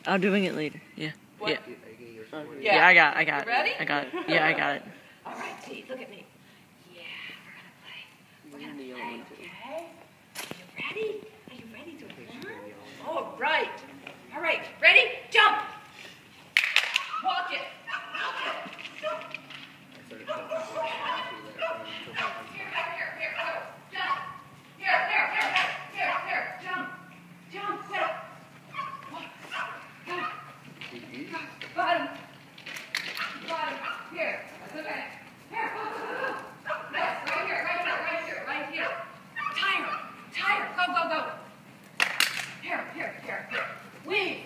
I'm doing it later. Yeah. What? Yeah. Yeah. Yeah, I got it. You ready? I got it. Yeah, I got it. All right, T, look at me. Yeah, we're gonna play. Okay? Are you ready? Are you ready to learn? All right. All right, ready? Jump! Walk it. Walk it. Here, go. Jump. Here, jump. Jump, quick. Go. Bottom. Here. Look at it. Here, go. Yes, right here. Tire. Go. Here. Wing.